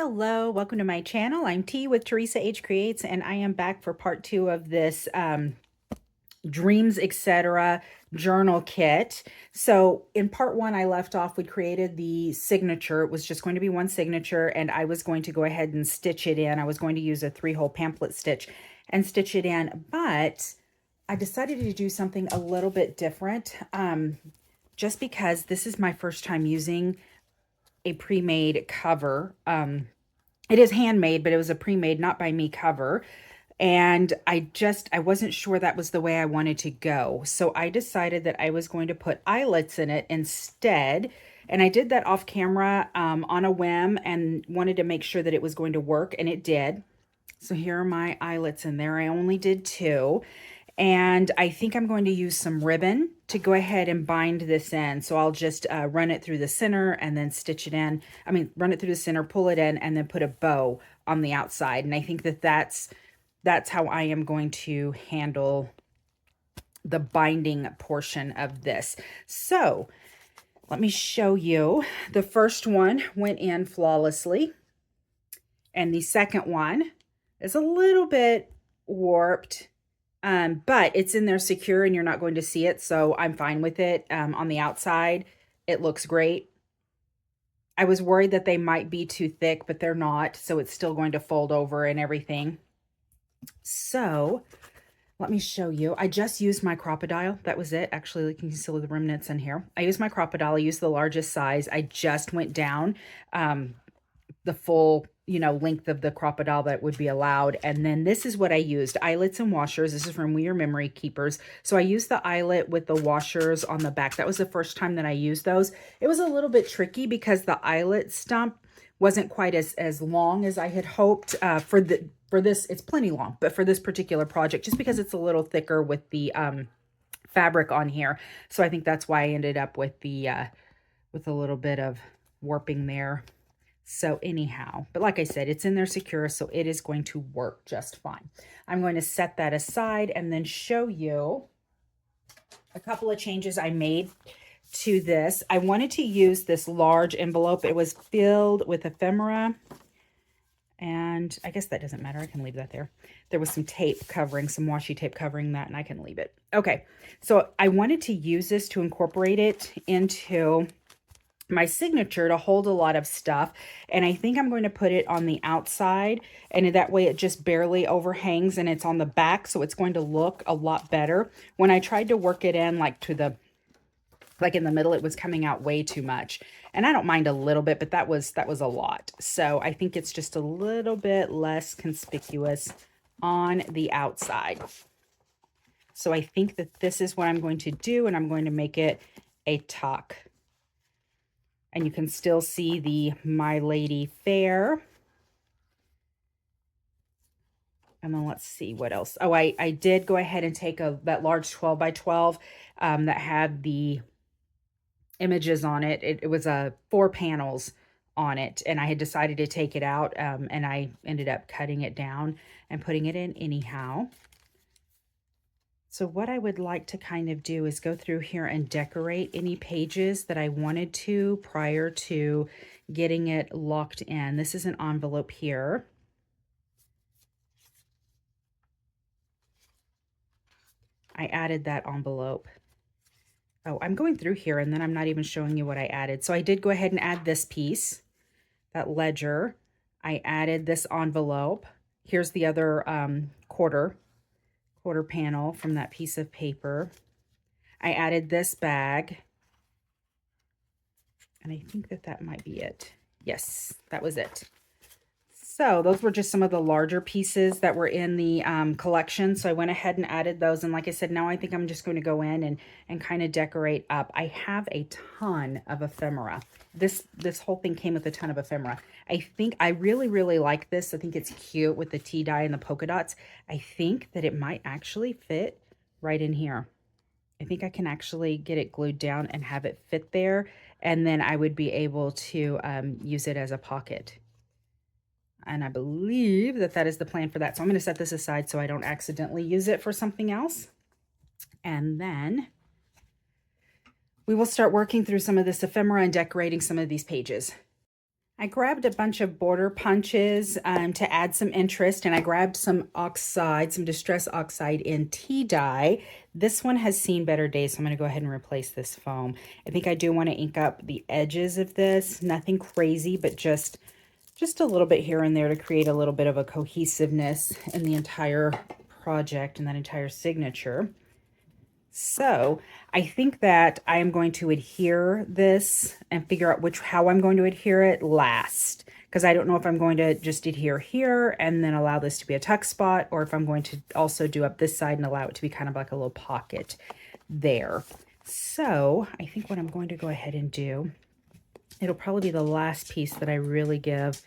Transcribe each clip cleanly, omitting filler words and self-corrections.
Hello, welcome to my channel. I'm T with Teresa H Creates, and I am back for part two of this Dreams, etc. journal kit. So in part one, I left off, we created the signature. It was just going to be one signature, and I was going to go ahead and stitch it in. I was going to use a 3-hole pamphlet stitch and stitch it in, but I decided to do something a little bit different, just because this is my first time using a pre-made cover. It is handmade, but it was a pre-made, not by me cover. And I wasn't sure that was the way I wanted to go. So I decided that I was going to put eyelets in it instead. And I did that off camera on a whim and wanted to make sure that it was going to work, and it did. So here are my eyelets in there. I only did 2. And I think I'm going to use some ribbon to go ahead and bind this in. So I'll just run it through the center and then stitch it in. I mean, run it through the center, pull it in, and then put a bow on the outside. And I think that that's how I am going to handle the binding portion of this. So let me show you. The first one went in flawlessly, and the second one is a little bit warped, but it's in there secure and you're not going to see it, so I'm fine with it. On the outside, it looks great. I was worried that they might be too thick, but they're not, so it's still going to fold over and everything. So let me show you. I just used my Crocodile. That was it. Actually, you can see the remnants in here. I used my Crocodile. I used the largest size. I just went down the full, length of the Crocodile that would be allowed. And then this is what I used: eyelets and washers. This is from We Are Memory Keepers. So I used the eyelet with the washers on the back. That was the first time that I used those. It was a little bit tricky because the eyelet stump wasn't quite as long as I had hoped. For this, it's plenty long, but for this particular project, just because it's a little thicker with the fabric on here. So I think that's why I ended up with the with a little bit of warping there. So anyhow, but like I said, it's in there secure, so it is going to work just fine. I'm going to set that aside and then show you a couple of changes I made to this. I wanted to use this large envelope. It was filled with ephemera, and I guess that doesn't matter. I can leave that there. There was some tape covering, some washi tape covering that, and I can leave it. Okay, so I wanted to use this to incorporate it into my signature to hold a lot of stuff, and I think I'm going to put it on the outside, and that way it just barely overhangs, and it's on the back, so it's going to look a lot better. When I tried to work it in like in the middle, it was coming out way too much, and I don't mind a little bit, but that was a lot. So I think it's just a little bit less conspicuous on the outside. So I think that this is what I'm going to do, and I'm going to make it a tuck. And you can still see the My Lady Fair. And then let's see what else. Oh, I did go ahead and take that large 12 by 12 that had the images on it. It was 4 panels on it, and I had decided to take it out, and I ended up cutting it down and putting it in anyhow. So what I would like to kind of do is go through here and decorate any pages that I wanted to prior to getting it locked in. This is an envelope here. I added that envelope. Oh, I'm going through here and then I'm not even showing you what I added. So I did go ahead and add this piece, that ledger. I added this envelope. Here's the other quarter panel from that piece of paper. I added this bag, and I think that might be it. Yes, that was it. So those were just some of the larger pieces that were in the collection. So I went ahead and added those. And like I said, now I think I'm just going to go in and kind of decorate up. I have a ton of ephemera. This whole thing came with a ton of ephemera. I think I really, really like this. I think it's cute with the tea dye and the polka dots. I think that it might actually fit right in here. I think I can actually get it glued down and have it fit there. And then I would be able to use it as a pocket. And I believe that is the plan for that. So I'm going to set this aside so I don't accidentally use it for something else. And then we will start working through some of this ephemera and decorating some of these pages. I grabbed a bunch of border punches to add some interest, and I grabbed some oxide, some Distress Oxide in tea dye. This one has seen better days, so I'm going to go ahead and replace this foam. I think I do want to ink up the edges of this. Nothing crazy, but just a little bit here and there to create a little bit of a cohesiveness in the entire project and that entire signature. So I think that I am going to adhere this and figure out how I'm going to adhere it last, because I don't know if I'm going to just adhere here and then allow this to be a tuck spot, or if I'm going to also do up this side and allow it to be kind of like a little pocket there. So I think what I'm going to go ahead and do, it'll probably be the last piece that I really give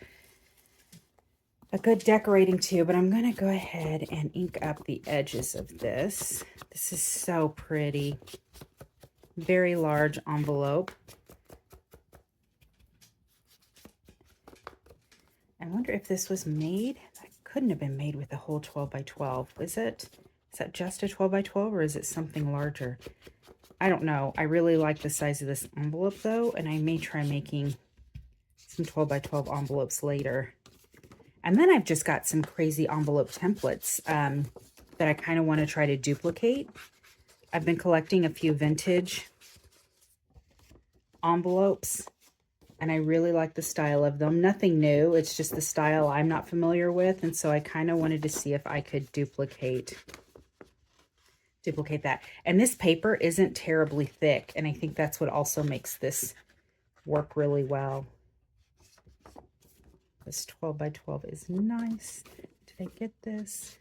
a good decorating to, but I'm going to go ahead and ink up the edges of this. This is so pretty. Very large envelope. I wonder if this was made. That couldn't have been made with the whole 12 by 12. Is it? Is that just a 12 by 12 or is it something larger? I don't know. I really like the size of this envelope though, and I may try making some 12 by 12 envelopes later. And then I've just got some crazy envelope templates that I kind of want to try to duplicate. I've been collecting a few vintage envelopes, and I really like the style of them. Nothing new, it's just the style I'm not familiar with, and so I kind of wanted to see if I could duplicate that. And this paper isn't terribly thick, and I think that's what also makes this work really well. This 12 by 12 is nice. Did I get this?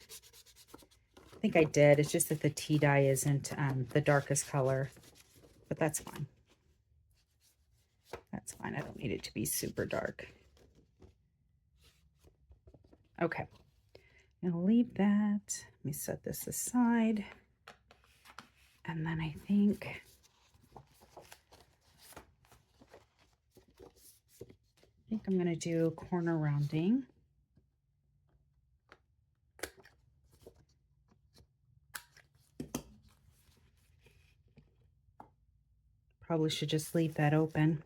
I think I did. It's just that the tea dye isn't the darkest color, but that's fine. That's fine. I don't need it to be super dark. Okay. I'm going to leave that. Let me set this aside. And then I think I'm going to do corner rounding. Probably should just leave that open.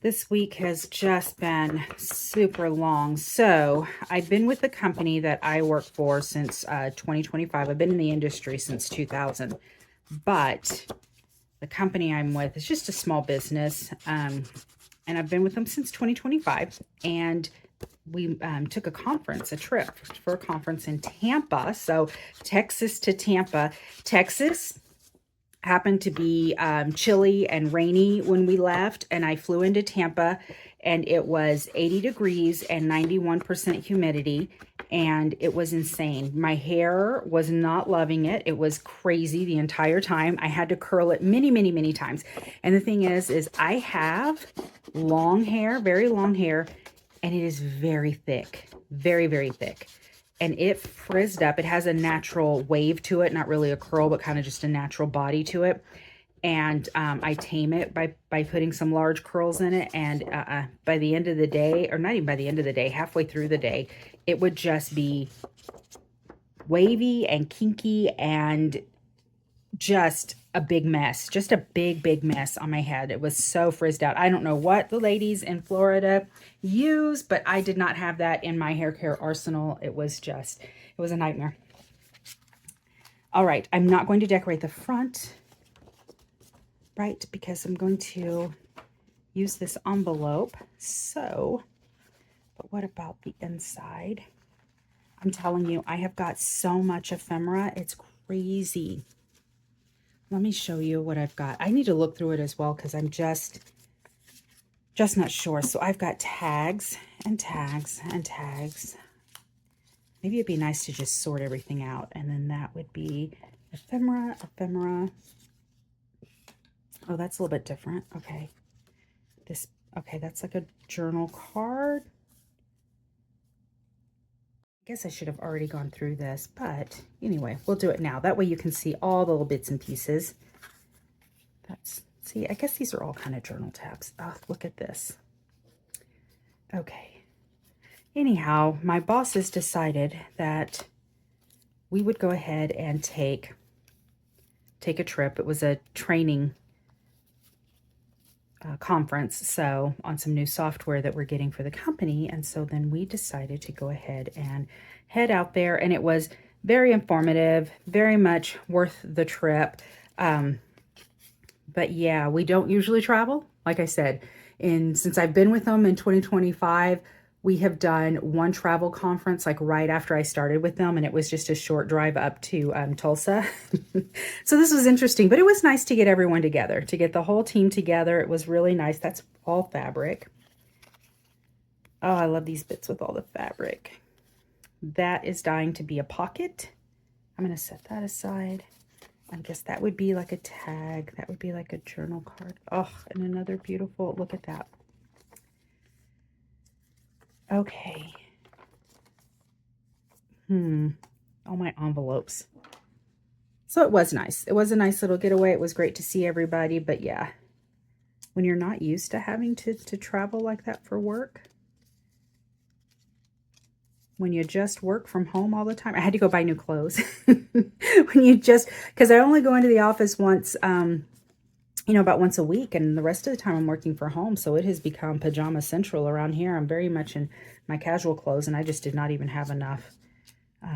This week has just been super long. So I've been with the company that I work for since 2025. I've been in the industry since 2000, but the company I'm with is just a small business. And I've been with them since 2025. And we took a trip for a conference in Tampa. So Texas to Tampa. Texas happened to be chilly and rainy when we left, and I flew into Tampa, and it was 80 degrees and 91% humidity, and it was insane. My hair was not loving it. It was crazy the entire time. I had to curl it many, many, many times. And the thing is I have long hair, very long hair, and it is very thick, very, very thick. And it frizzed up. It has a natural wave to it, not really a curl, but kind of just a natural body to it. And I tame it by putting some large curls in it. And by the end of the day, or not even by the end of the day, halfway through the day, it would just be wavy and kinky and just a big mess. Just a big, big mess on my head. It was so frizzed out. I don't know what the ladies in Florida use, but I did not have that in my hair care arsenal. It was a nightmare. All right, I'm not going to decorate the front, right, because I'm going to use this envelope. So, but what about the inside? I'm telling you, I have got so much ephemera. It's crazy. Let me show you what I've got. I need to look through it as well because I'm just not sure. So I've got tags and tags and tags. Maybe it'd be nice to just sort everything out. And then that would be ephemera, ephemera. Oh, that's a little bit different. Okay. Okay, that's like a journal card. I guess I should have already gone through this, but anyway, we'll do it now. That way you can see all the little bits and pieces. See, I guess these are all kind of journal tabs. Oh, look at this. Okay. Anyhow, my bosses decided that we would go ahead and take a trip. It was a training conference, so on some new software that we're getting for the company. And so then we decided to go ahead and head out there, and it was very informative, very much worth the trip. But yeah, we don't usually travel. Like I said, since I've been with them in 2025, we have done one travel conference like right after I started with them, and it was just a short drive up to Tulsa. So this was interesting, but it was nice to get everyone together, to get the whole team together. It was really nice. That's all fabric. Oh, I love these bits with all the fabric. That is dying to be a pocket. I'm going to set that aside. I guess that would be like a tag. That would be like a journal card. Oh, and another beautiful, look at that. Okay. All my envelopes. So it was nice. It was a nice little getaway. It was great to see everybody, but yeah, when you're not used to having to travel like that for work, when you just work from home all the time. I had to go buy new clothes. Because I only go into the office once, about once a week, and the rest of the time I'm working from home. So it has become pajama central around here. I'm very much in my casual clothes, and I just did not even have enough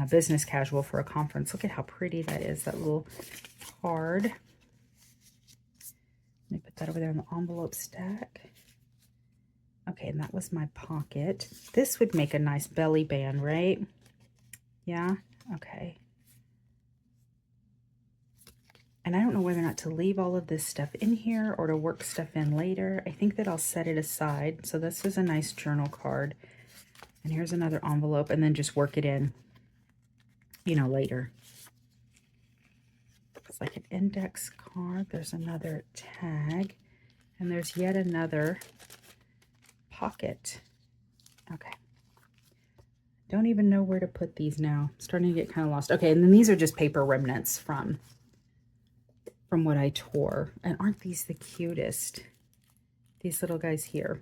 business casual for a conference. Look at how pretty that is, that little card. Let me put that over there in the envelope stack. Okay, and that was my pocket. This would make a nice belly band, right? Yeah, okay. And I don't know whether or not to leave all of this stuff in here or to work stuff in later. I think that I'll set it aside. So this is a nice journal card. And here's another envelope, and then just work it in, later. It's like an index card. There's another tag, and there's yet another pocket. Okay. Don't even know where to put these now. I'm starting to get kind of lost. Okay, and then these are just paper remnants from what I tore. And aren't these the cutest? These little guys here.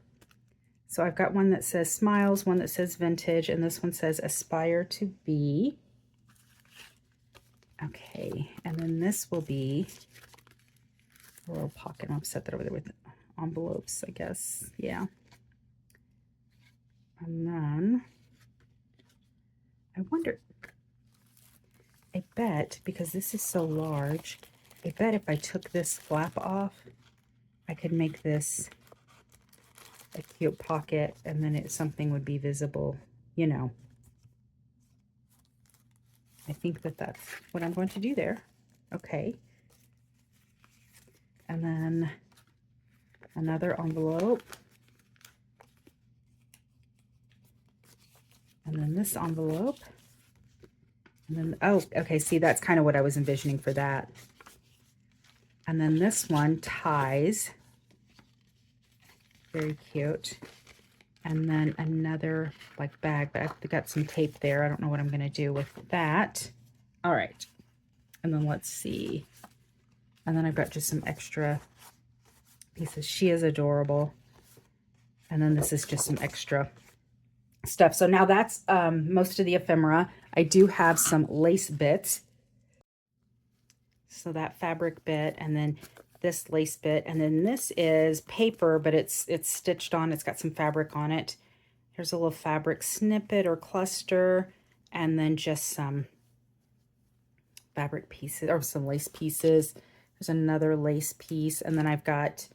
So I've got one that says Smiles, one that says Vintage, and this one says Aspire to Be. Okay, and then this will be a little pocket. I'll set that over there with envelopes, I guess. Yeah. And then I wonder, I bet, because this is so large, I bet if I took this flap off, I could make this a cute pocket, and then something would be visible, I think that that's what I'm going to do there. Okay. And then another envelope. And then this envelope. And then, oh, okay, see, that's kind of what I was envisioning for that. And then this one ties. Very cute. And then another like bag, but I've got some tape there. I don't know what I'm going to do with that. All right. And then let's see. And then I've got just some extra pieces. She is adorable. And then this is just some extra stuff. So now that's most of the ephemera. I do have some lace bits. So that fabric bit, and then this lace bit, and then this is paper, but it's stitched on. It's got some fabric on it. Here's a little fabric snippet or cluster, and then just some fabric pieces or some lace pieces. There's another lace piece, and then I've got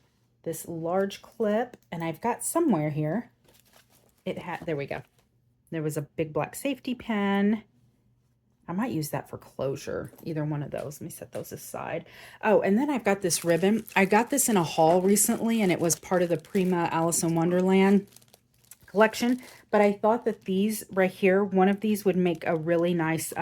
this large clip, and I've got somewhere here, there we go. There was a big black safety pin. I might use that for closure, either one of those. Let me set those aside. Oh, and then I've got this ribbon. I got this in a haul recently, and it was part of the Prima Alice in Wonderland collection. But I thought that these right here, one of these would make a really nice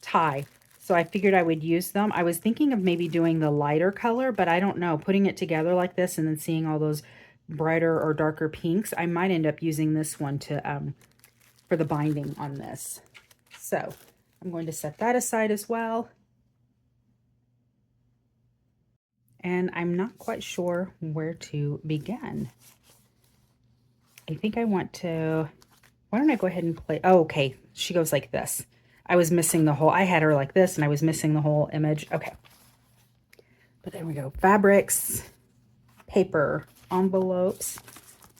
tie. So I figured I would use them. I was thinking of maybe doing the lighter color, but I don't know. Putting it together like this and then seeing all those brighter or darker pinks, I might end up using this one to for the binding on this. So I'm going to set that aside as well. And I'm not quite sure where to begin. I think I want to, why don't I go ahead and play, oh, okay, she goes like this. I was missing the whole, I had her like this and I was missing the whole image. Okay. But there we go. Fabrics, paper, envelopes.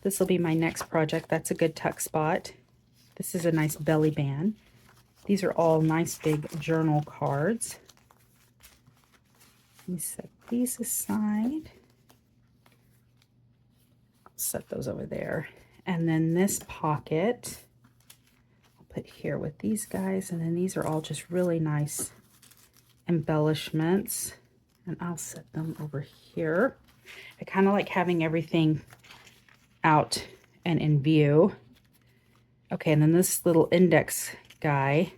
This will be my next project. That's a good tuck spot. This is a nice belly band. These are all nice big journal cards. Let me set these aside. Set those over there. And then this pocket I'll put here with these guys, and then these are all just really nice embellishments, and I'll set them over here. I kind of like having everything out and in view. Okay, and then this little index guy,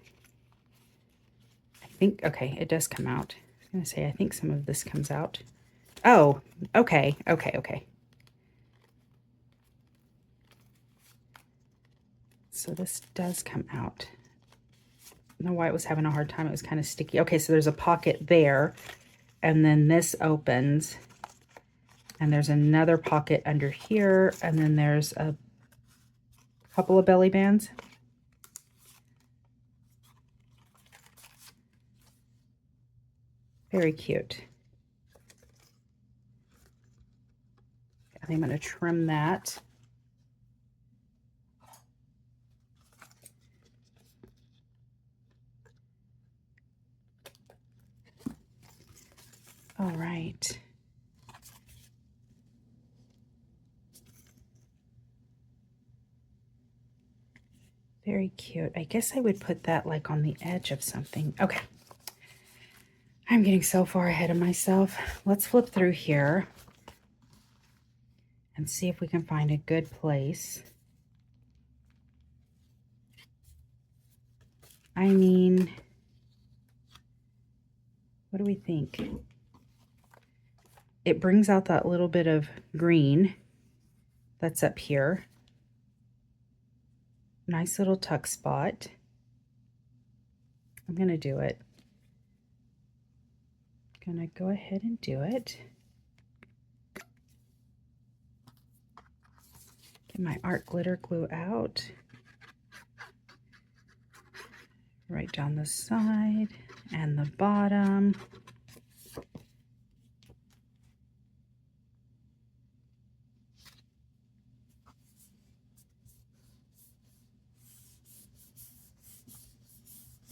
I think, okay, it does come out. I was gonna say, I think some of this comes out. Oh, okay. So this does come out. I don't know why it was having a hard time. It was kind of sticky. Okay, so there's a pocket there, and then this opens, and there's another pocket under here, and then there's a couple of belly bands. Very cute. I think I'm going to trim that. All right. Very cute. I guess I would put that like on the edge of something. Okay. I'm getting so far ahead of myself. Let's flip through here and see if we can find a good place. I mean, what do we think? It brings out that little bit of green that's up here. Nice little tuck spot. I'm gonna do it. Gonna go ahead and do it. Get my art glitter glue out. Right down the side and the bottom.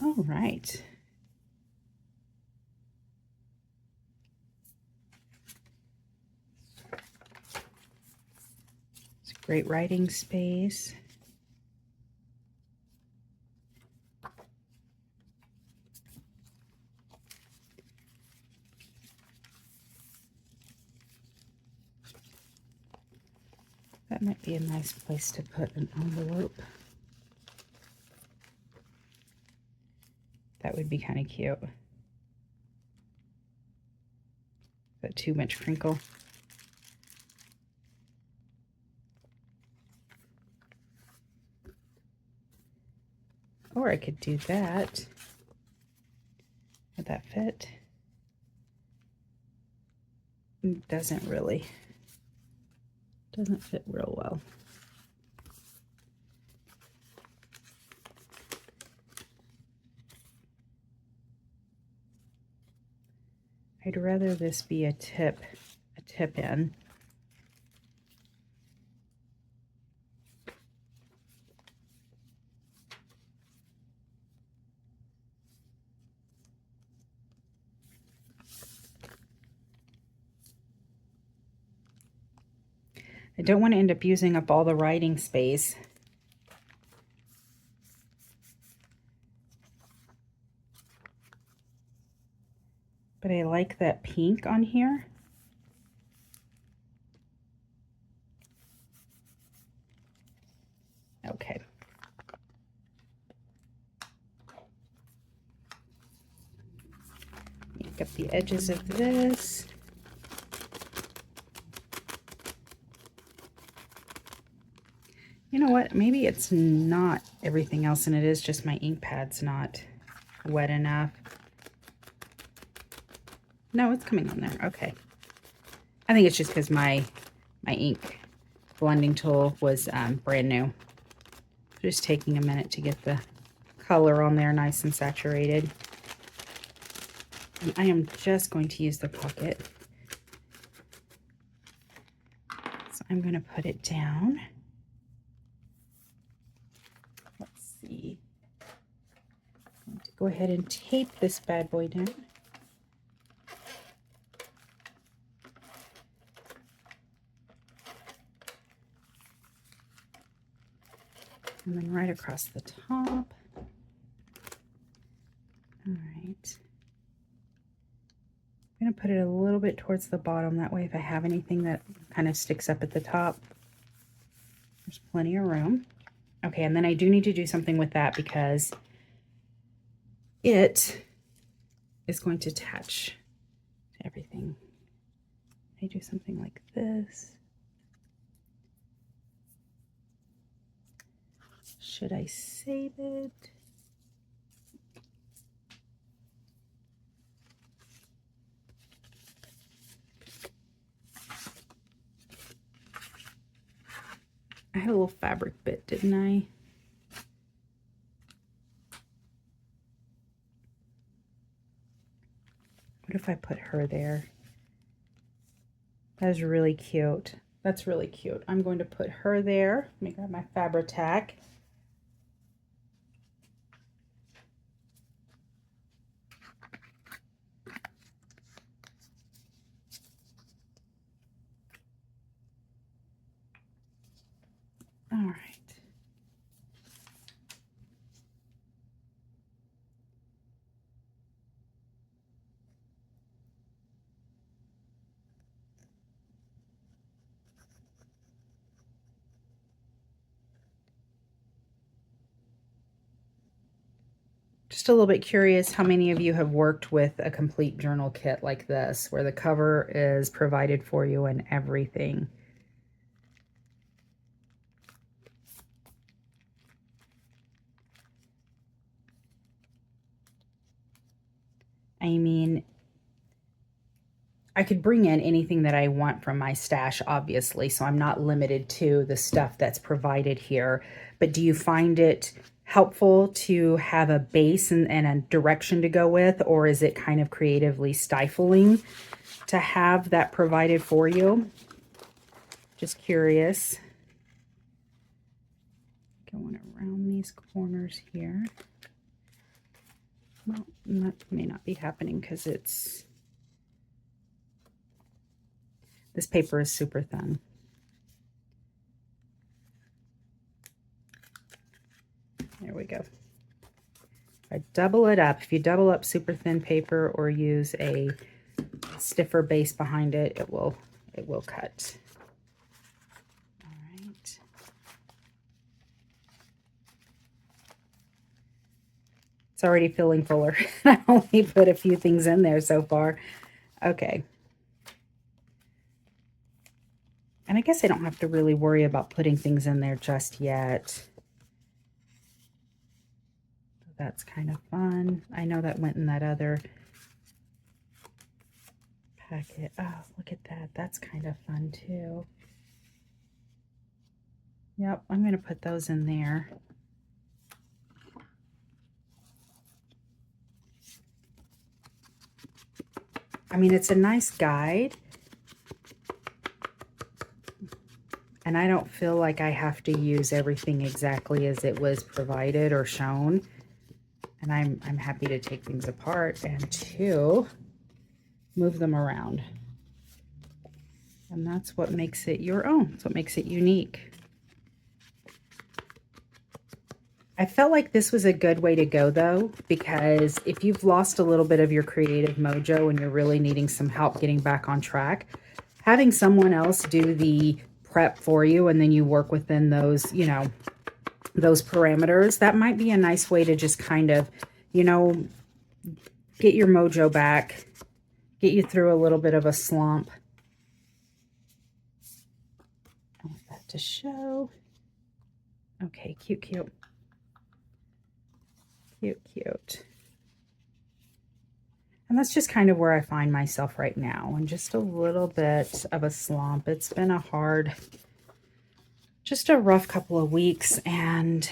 All right. It's a great writing space. That might be a nice place to put an envelope. That would be kind of cute. But too much crinkle. Or I could do that. Would that fit? It doesn't really. Doesn't fit real well. I'd rather this be a tip in. I don't want to end up using up all the writing space. But I like that pink on here. Okay. Make up the edges of this. You know what? Maybe it's not everything else and it is just my ink pad's not wet enough. No, it's coming on there. Okay. I think it's just because my ink blending tool was brand new. Just taking a minute to get the color on there nice and saturated. And I am just going to use the pocket. I'm going to put it down. Let's see. I'm going to go ahead and tape this bad boy down. And then right across the top. All right. I'm going to put it a little bit towards the bottom. That way if I have anything that kind of sticks up at the top, there's plenty of room. Okay, and then I do need to do something with that because it is going to attach to everything. I do something like this. Should I save it? I had a little fabric bit, didn't I? What if I put her there? That is really cute. That's really cute. I'm going to put her there. Let me grab my Fabri-Tac. All right. Just a little bit curious how many of you have worked with a complete journal kit like this, where the cover is provided for you and everything. I mean, I could bring in anything that I want from my stash, obviously, so I'm not limited to the stuff that's provided here. But do you find it helpful to have a base and a direction to go with, or is it kind of creatively stifling to have that provided for you? Just curious. Going around these corners here. Well, that may not be happening because it's... This paper is super thin. There we go. If I double it up, if you double up super thin paper or use a stiffer base behind it, it will cut. All right. It's already feeling fuller. I only put a few things in there so far. Okay. And I guess I don't have to really worry about putting things in there just yet. That's kind of fun. I know that went in that other packet. Oh, look at that. That's kind of fun too. Yep, I'm going to put those in there. I mean, it's a nice guide. And I don't feel like I have to use everything exactly as it was provided or shown. And I'm happy to take things apart and to move them around. And that's what makes it your own. That's what makes it unique. I felt like this was a good way to go though, because if you've lost a little bit of your creative mojo and you're really needing some help getting back on track, having someone else do the prep for you and then you work within those, you know, those parameters, that might be a nice way to just kind of, you know, get your mojo back, get you through a little bit of a slump. I want that to show. Okay, cute, cute. Cute, cute. And that's just kind of where I find myself right now, and just a little bit of a slump. It's been a hard, just a rough couple of weeks, and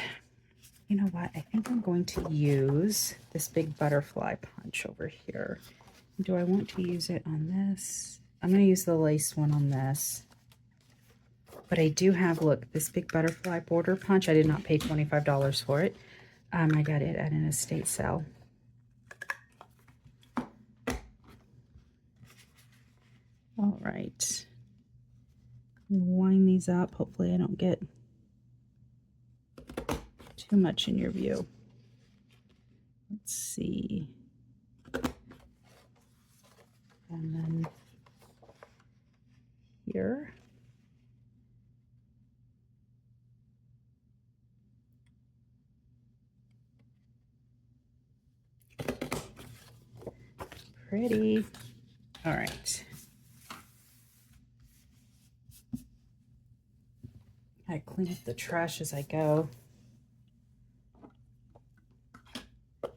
you know what? I think I'm going to use this big butterfly punch over here. Do I want to use it on this? I'm going to use the lace one on this. But I do have, look, this big butterfly border punch. I did not pay $25 for it. I got it at an estate sale. All right. Wind these up. Hopefully I don't get too much in your view. Let's see. And then here. Pretty. All right. I clean up the trash as I go. I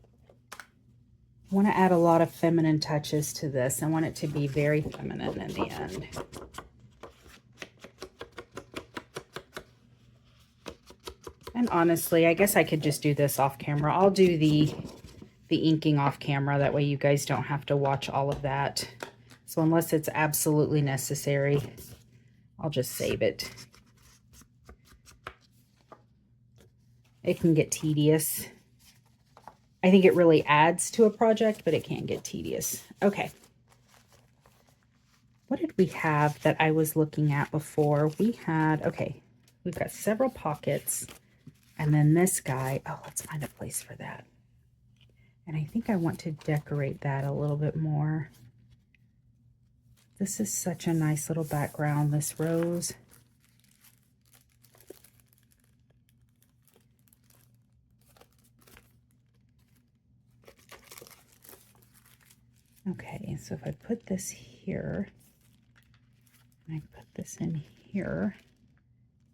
want to add a lot of feminine touches to this. I want it to be very feminine in the end. And honestly, I guess I could just do this off camera. I'll do the inking off camera. That way you guys don't have to watch all of that. So unless it's absolutely necessary, I'll just save it. It can get tedious. I think it really adds to a project, but it can get tedious. Okay. What did we have that I was looking at before? We had, okay, we've got several pockets. And then this guy, oh, let's find a place for that. And I think I want to decorate that a little bit more. This is such a nice little background, this rose. Okay, so if I put this here, and I put this in here,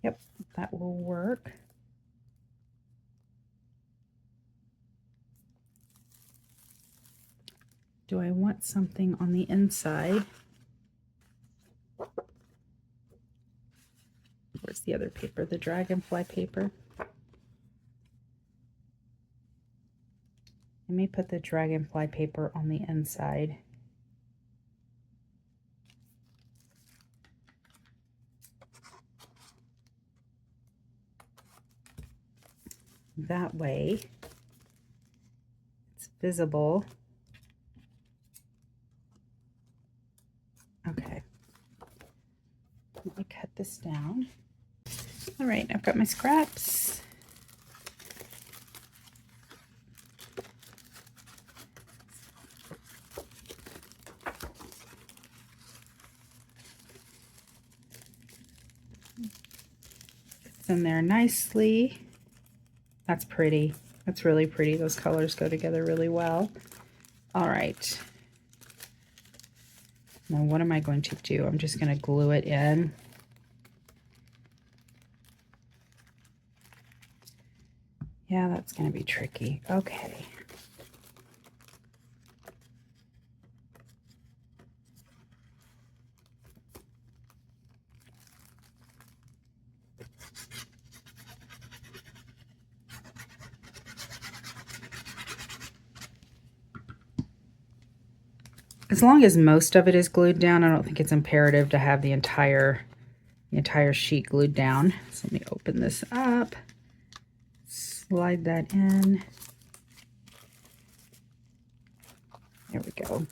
yep, that will work. Do I want something on the inside? Where's the other paper? The dragonfly paper. I may put the dragonfly paper on the inside. That way it's visible. Okay. Let me cut this down. All right, I've got my scraps. It's in there nicely. That's pretty. That's really pretty. Those colors go together really well. All right. Now what am I going to do? I'm just going to glue it in. Yeah, that's going to be tricky. Okay. As long as most of it is glued down, I don't think it's imperative to have the entire sheet glued down. So let me open this up, slide that in. There we go.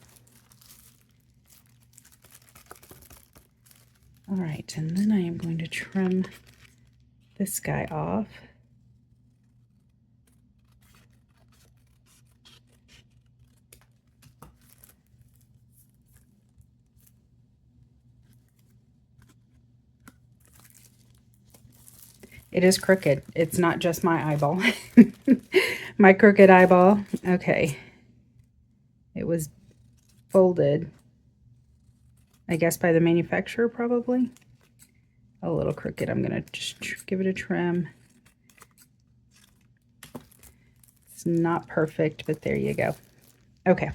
All right, and then I am going to trim this guy off. It is crooked. It's not just my eyeball. My crooked eyeball. Okay. It was folded, I guess, by the manufacturer, probably. A little crooked. I'm going to just give it a trim. It's not perfect, but there you go. Okay.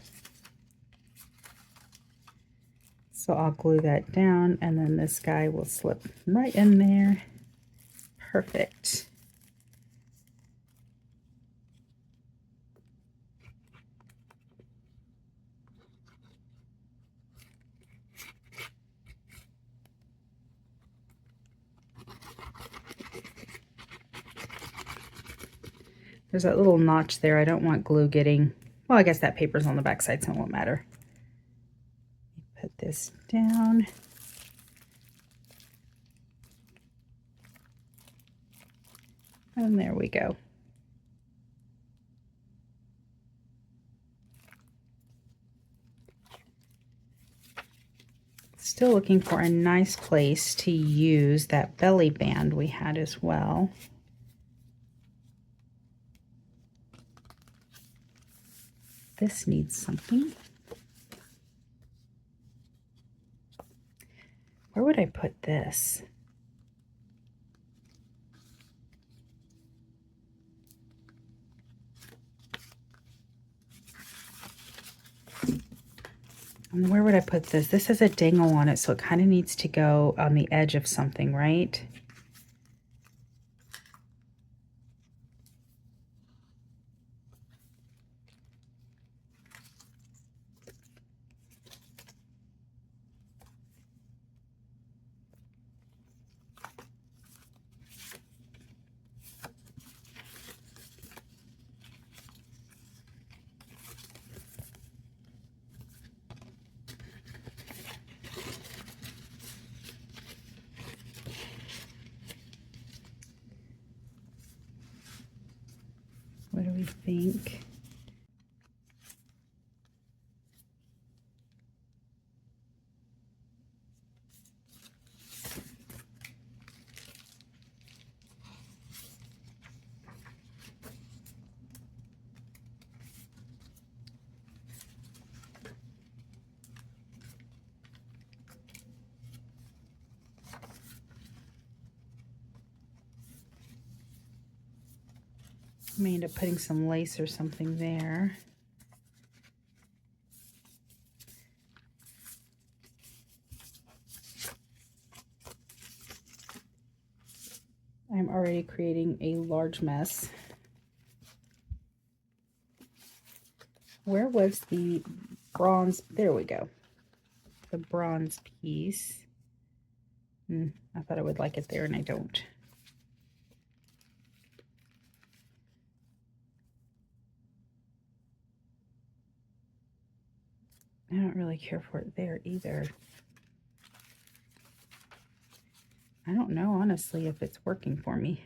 So I'll glue that down, and then this guy will slip right in there. Perfect. There's that little notch there. I don't want glue getting, well, I guess that paper's on the back side, so it won't matter. Put this down. And there we go. Still looking for a nice place to use that belly band we had as well. This needs something. Where would I put this? And where would I put this? This has a dangle on it, so it kind of needs to go on the edge of something, right? What do we think? I may end up putting some lace or something there. I'm already creating a large mess. Where was the bronze? There we go. The bronze piece. I thought I would like it there, and I don't. I don't really care for it there either. I don't know, honestly, if it's working for me.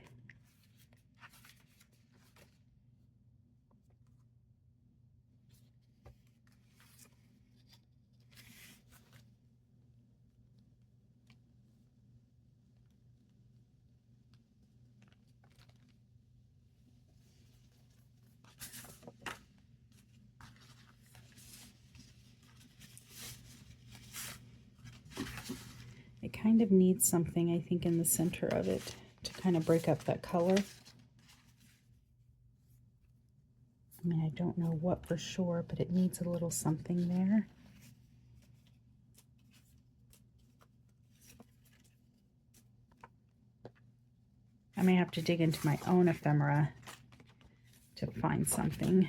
It kind of needs something, I think, in the center of it to kind of break up that color. I mean, I don't know what for sure, but it needs a little something there. I may have to dig into my own ephemera to find something.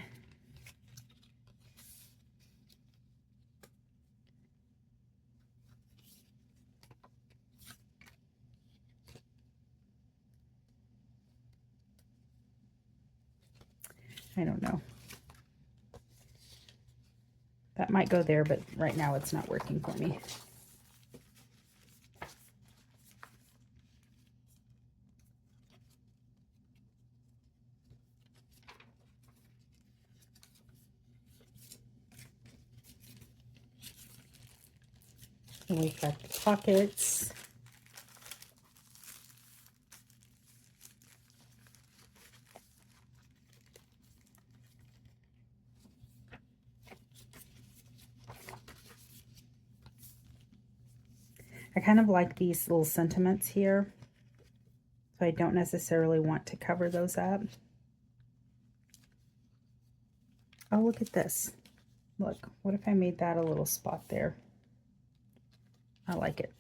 I don't know. That might go there, but right now it's not working for me. And we've got the pockets. I kind of like these little sentiments here, so I don't necessarily want to cover those up. Oh, look at this. Look, what if I made that a little spot there? I like it.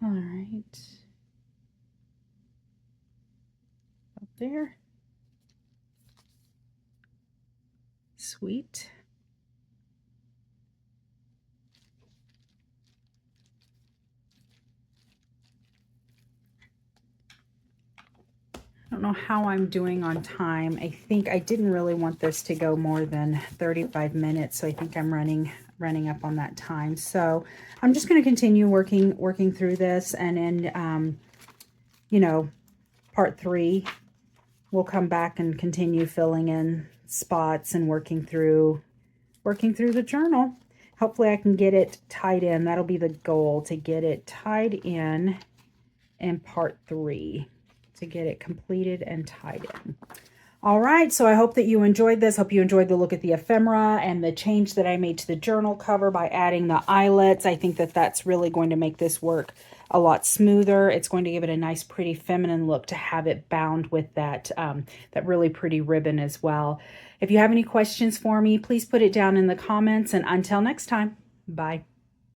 All right. Up there. Sweet. I don't know how I'm doing on time. I think I didn't really want this to go more than 35 minutes, so I think I'm running up on that time. So I'm just going to continue working through this, and in you know, part 3 we'll come back and continue filling in spots and working through the journal. Hopefully I can get it tied in. That'll be the goal, to get it tied in part 3, to get it completed and tied in. All right, so I hope that you enjoyed this. Hope you enjoyed the look at the ephemera and the change that I made to the journal cover by adding the eyelets. I think that that's really going to make this work a lot smoother. It's going to give it a nice, pretty feminine look to have it bound with that, that really pretty ribbon as well. If you have any questions for me, please put it down in the comments. And until next time, bye.